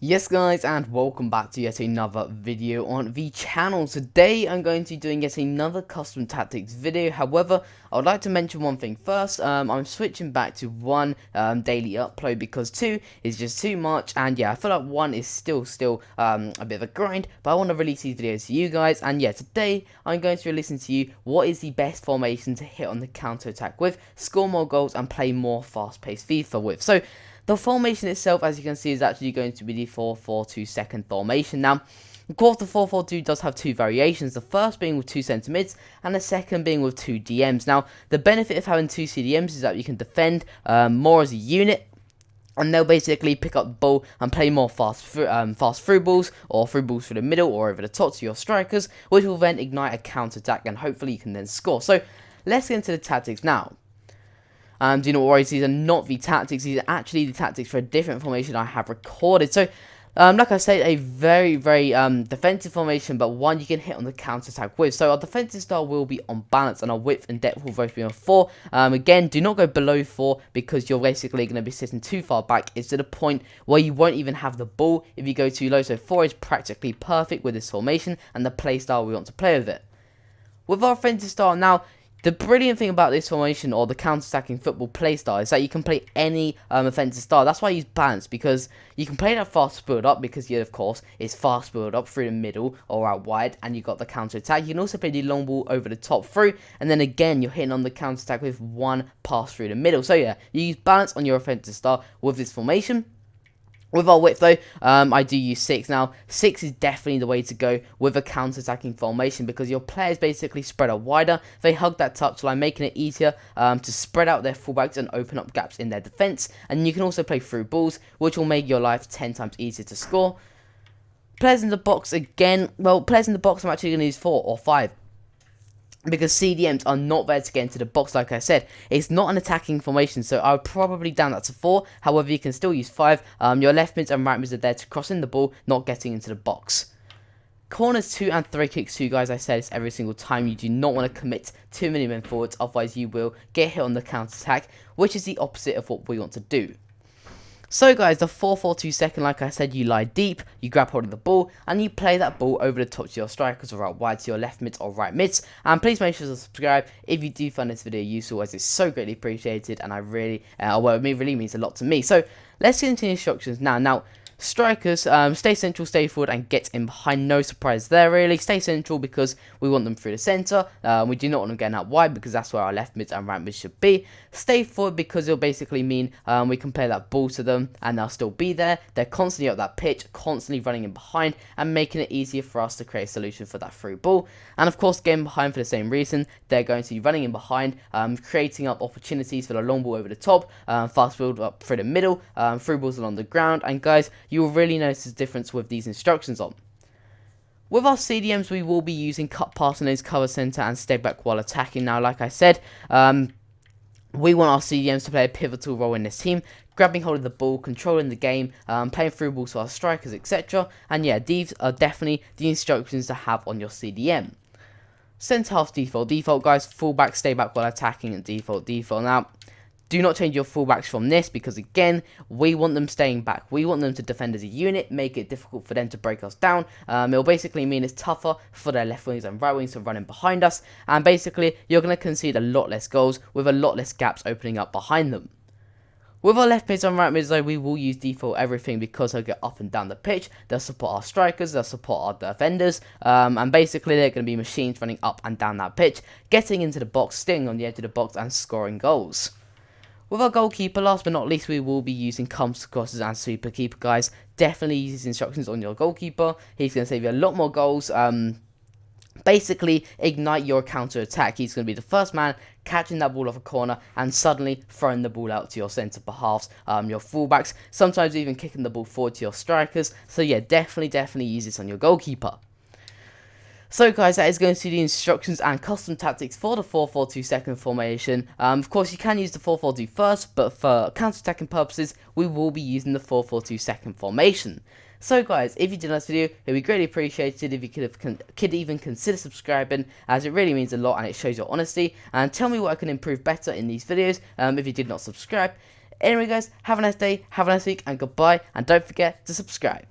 Yes guys, and welcome back to yet another video on the channel. Today I'm going to be doing yet another custom tactics video. However, I would like to mention one thing first. I'm switching back to one daily upload because two is just too much, and yeah, I feel like one is still a bit of a grind, but I want to release these videos to you guys. And yeah, today I'm going to be releasing to you what is the best formation to hit on the counter attack with, score more goals and play more fast-paced FIFA with. So the formation itself, as you can see, is actually going to be the 4-4-2 formation. Now, of course, the 4-4-2 does have two variations, the first being with two centre mids, and the second being with two DMs. Now, the benefit of having two CDMs is that you can defend more as a unit, and they'll basically pick up the ball and play more fast through balls, or through balls through the middle, or over the top to your strikers, which will then ignite a counter-attack, and hopefully you can then score. So, let's get into the tactics now. Do not worry, these are not the tactics, these are actually the tactics for a different formation I have recorded. So, like I said, a very defensive formation, but one you can hit on the counter-attack with. So our defensive style will be on balance, and our width and depth will both be on 4. Again, do not go below 4, because you're basically going to be sitting too far back. It's to the point where you won't even have the ball if you go too low. So 4 is practically perfect with this formation, and the play style we want to play with it. With our offensive style now, the brilliant thing about this formation, or the counter-attacking football playstyle, is that you can play any offensive style. That's why I use balance, because you can play that fast build-up, because of course, it's fast build-up through the middle or out wide, and you've got the counter-attack. You can also play the long ball over the top through, and then again, you're hitting on the counter-attack with one pass through the middle. So yeah, you use balance on your offensive style with this formation. With our width though, I do use 6. Now, 6 is definitely the way to go with a counter-attacking formation, because your players basically spread out wider. They hug that touchline, making it easier to spread out their fullbacks and open up gaps in their defence. And you can also play through balls, which will make your life 10 times easier to score. Players in the box, again, well, players in the box I'm actually going to use 4 or 5. Because CDMs are not there to get into the box, like I said. It's not an attacking formation, so I would probably down that to 4. However, you can still use 5. Your left mids and right mids are there to cross in the ball, not getting into the box. Corners 2 and 3 kicks 2, guys, I said this every single time. You do not want to commit too many men forwards, otherwise you will get hit on the counter-attack, which is the opposite of what we want to do. So guys, the 4-4-2 second, like I said, you lie deep, you grab hold of the ball, and you play that ball over the top to your strikers, or out wide to your left mids or right mids. And please make sure to subscribe if you do find this video useful, as it's so greatly appreciated, and I really, well, it really means a lot to me. So let's get into the instructions now. Now, strikers, stay central, stay forward, and get in behind. No surprise there, really. Stay central because we want them through the centre. We do not want them getting out wide, because that's where our left mids and right mids should be. Stay forward because it'll basically mean we can play that ball to them and they'll still be there. They're constantly up that pitch, constantly running in behind, and making it easier for us to create a solution for that through ball. And of course, getting behind for the same reason. They're going to be running in behind, creating up opportunities for the long ball over the top, fast build up through the middle, through balls along the ground. And guys, you will really notice the difference with these instructions on. With our CDMs, we will be using cut pass lanes, cover centre, and step back while attacking. Now, like I said, we want our CDMs to play a pivotal role in this team, grabbing hold of the ball, controlling the game, playing through balls to our strikers, etc. And yeah, these are definitely the instructions to have on your CDM. Centre half default, guys. Fullback, stay back while attacking, and default. Now, do not change your fullbacks from this, because again, we want them staying back. We want them to defend as a unit, make it difficult for them to break us down. It'll basically mean it's tougher for their left wings and right wings to run in behind us, and basically you're going to concede a lot less goals with a lot less gaps opening up behind them. With our left mids and right mids though, we will use default everything, because they'll get up and down the pitch, they'll support our strikers, they'll support our defenders, and basically they're going to be machines running up and down that pitch, getting into the box, staying on the edge of the box, and scoring goals. With our goalkeeper, last but not least, we will be using comes, crosses, and sweeper keeper, guys. Definitely use these instructions on your goalkeeper. He's going to save you a lot more goals. Basically, ignite your counter attack. He's going to be the first man catching that ball off a corner and suddenly throwing the ball out to your centre halves, your fullbacks, sometimes even kicking the ball forward to your strikers. So yeah, definitely use this on your goalkeeper. So guys, that is going to be the instructions and custom tactics for the 4-4-2 second formation. Of course, you can use the 4-4-2 first, but for counter-attacking purposes, we will be using the 4-4-2 second formation. So guys, if you did like this video, it would be greatly appreciated if you could even consider subscribing, as it really means a lot and it shows your honesty. And tell me what I can improve better in these videos if you did not subscribe. Anyway guys, have a nice day, have a nice week, and goodbye, and don't forget to subscribe.